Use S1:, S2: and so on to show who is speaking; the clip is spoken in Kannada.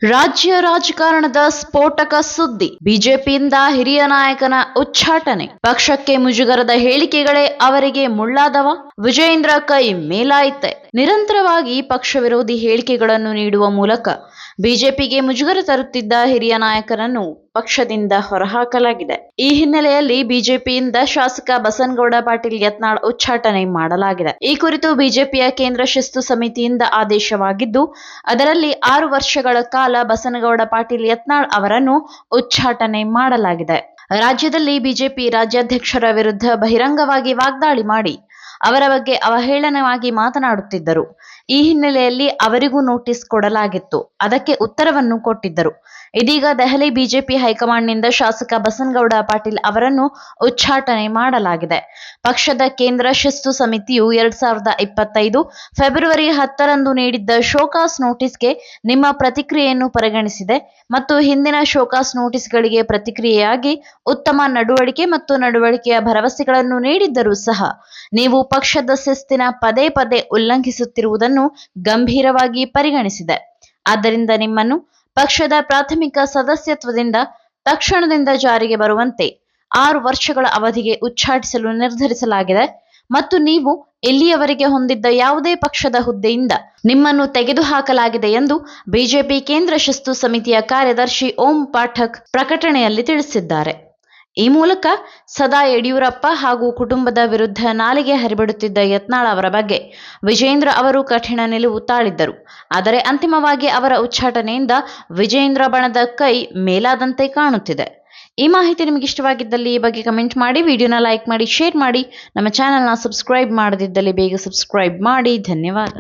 S1: ರಾಜ್ಯ ರಾಜಕಾರಣದ ಸ್ಫೋಟಕ ಸುದ್ದಿ. ಬಿಜೆಪಿಯಿಂದ ಹಿರಿಯ ನಾಯಕನ ಉಚ್ಚಾಟನೆ. ಪಕ್ಷಕ್ಕೆ ಮುಜುಗರದ ಹೇಳಿಕೆಗಳೇ ಅವರಿಗೆ ಮುಳ್ಳಾದವ? ವಿಜಯೇಂದ್ರ ಕೈ ಮೇಲಾಯಿತೆ. ನಿರಂತರವಾಗಿ ಪಕ್ಷ ವಿರೋಧಿ ಹೇಳಿಕೆಗಳನ್ನು ನೀಡುವ ಮೂಲಕ ಬಿಜೆಪಿಗೆ ಮುಜುಗರ ತರುತ್ತಿದ್ದ ಹಿರಿಯ ನಾಯಕರನ್ನು ಪಕ್ಷದಿಂದ ಹೊರಹಾಕಲಾಗಿದೆ. ಈ ಹಿನ್ನೆಲೆಯಲ್ಲಿ ಬಿಜೆಪಿಯಿಂದ ಶಾಸಕ ಬಸನಗೌಡ ಪಾಟೀಲ್ ಯತ್ನಾಳ್ ಉಚ್ಚಾಟನೆ ಮಾಡಲಾಗಿದೆ. ಈ ಕುರಿತು ಬಿಜೆಪಿಯ ಕೇಂದ್ರ ಶಿಸ್ತು ಸಮಿತಿಯಿಂದ ಆದೇಶವಾಗಿದ್ದು, ಅದರಲ್ಲಿ 6 ವರ್ಷಗಳ ಕಾಲ ಬಸನಗೌಡ ಪಾಟೀಲ್ ಯತ್ನಾಳ್ ಅವರನ್ನು ಉಚ್ಚಾಟನೆ ಮಾಡಲಾಗಿದೆ. ರಾಜ್ಯದಲ್ಲಿ ಬಿಜೆಪಿ ರಾಜ್ಯಾಧ್ಯಕ್ಷರ ವಿರುದ್ಧ ಬಹಿರಂಗವಾಗಿ ವಾಗ್ದಾಳಿ ಮಾಡಿ ಅವರ ಬಗ್ಗೆ ಅವಹೇಳನವಾಗಿ ಮಾತನಾಡುತ್ತಿದ್ದರು. ಈ ಹಿನ್ನೆಲೆಯಲ್ಲಿ ಅವರಿಗೂ ನೋಟಿಸ್ ಕೊಡಲಾಗಿತ್ತು. ಅದಕ್ಕೆ ಉತ್ತರವನ್ನು ಕೊಟ್ಟಿದ್ದರು. ಇದೀಗ ದೆಹಲಿ ಬಿಜೆಪಿ ಹೈಕಮಾಂಡ್ನಿಂದ ಶಾಸಕ ಬಸನಗೌಡ ಪಾಟೀಲ್ ಅವರನ್ನು ಉಚ್ಚಾಟನೆ ಮಾಡಲಾಗಿದೆ. ಪಕ್ಷದ ಕೇಂದ್ರ ಶಿಸ್ತು ಸಮಿತಿಯು 2025 ಫೆಬ್ರವರಿ 10ರಂದು ನೀಡಿದ್ದ ಶೋಕಾಸ್ ನೋಟಿಸ್ಗೆ ನಿಮ್ಮ ಪ್ರತಿಕ್ರಿಯೆಯನ್ನು ಪರಿಗಣಿಸಿದೆ ಮತ್ತು ಹಿಂದಿನ ಶೋಕಾಸ್ ನೋಟಿಸ್ಗಳಿಗೆ ಪ್ರತಿಕ್ರಿಯೆಯಾಗಿ ಉತ್ತಮ ನಡವಳಿಕೆ ಮತ್ತು ನಡವಳಿಕೆಯ ಭರವಸೆಗಳನ್ನು ನೀಡಿದ್ದರೂ ಸಹ ನೀವು ಪಕ್ಷದ ಶಿಸ್ತಿನ ಪದೇ ಪದೇ ಉಲ್ಲಂಘಿಸುತ್ತಿರುವುದನ್ನು ಗಂಭೀರವಾಗಿ ಪರಿಗಣಿಸಿದೆ. ಆದ್ದರಿಂದ ನಿಮ್ಮನ್ನು ಪಕ್ಷದ ಪ್ರಾಥಮಿಕ ಸದಸ್ಯತ್ವದಿಂದ ತಕ್ಷಣದಿಂದ ಜಾರಿಗೆ ಬರುವಂತೆ 6 ವರ್ಷಗಳ ಅವಧಿಗೆ ಉಚ್ಚಾಟಿಸಲು ನಿರ್ಧರಿಸಲಾಗಿದೆ ಮತ್ತು ನೀವು ಇಲ್ಲಿಯವರೆಗೆ ಹೊಂದಿದ್ದ ಯಾವುದೇ ಪಕ್ಷದ ಹುದ್ದೆಯಿಂದ ನಿಮ್ಮನ್ನು ತೆಗೆದುಹಾಕಲಾಗಿದೆ ಎಂದು ಬಿಜೆಪಿ ಕೇಂದ್ರ ಶಿಸ್ತು ಸಮಿತಿಯ ಕಾರ್ಯದರ್ಶಿ ಓಂ ಪಾಠಕ್ ಪ್ರಕಟಣೆಯಲ್ಲಿ ತಿಳಿಸಿದ್ದಾರೆ. ಈ ಮೂಲಕ ಸದಾ ಯಡಿಯೂರಪ್ಪ ಹಾಗೂ ಕುಟುಂಬದ ವಿರುದ್ಧ ನಾಲಿಗೆ ಹರಿಬಿಡುತ್ತಿದ್ದ ಯತ್ನಾಳ್ ಅವರ ಬಗ್ಗೆ ವಿಜಯೇಂದ್ರ ಅವರು ಕಠಿಣ ನಿಲುವು ತಾಳಿದ್ದರು. ಆದರೆ ಅಂತಿಮವಾಗಿ ಅವರ ಉಚ್ಚಾಟನೆಯಿಂದ ವಿಜಯೇಂದ್ರ ಬಣದ ಕೈ ಮೇಲಾದಂತೆ ಕಾಣುತ್ತಿದೆ. ಈ ಮಾಹಿತಿ ನಿಮಗೆ ಇಷ್ಟವಾಗಿದ್ದಲ್ಲಿ ಈ ಬಗ್ಗೆ ಕಮೆಂಟ್ ಮಾಡಿ, ವಿಡಿಯೋನ ಲೈಕ್ ಮಾಡಿ, ಶೇರ್ ಮಾಡಿ. ನಮ್ಮ ಚಾನೆಲ್ನ ಸಬ್ಸ್ಕ್ರೈಬ್ ಮಾಡದಿದ್ದಲ್ಲಿ ಬೇಗ ಸಬ್ಸ್ಕ್ರೈಬ್ ಮಾಡಿ. ಧನ್ಯವಾದ.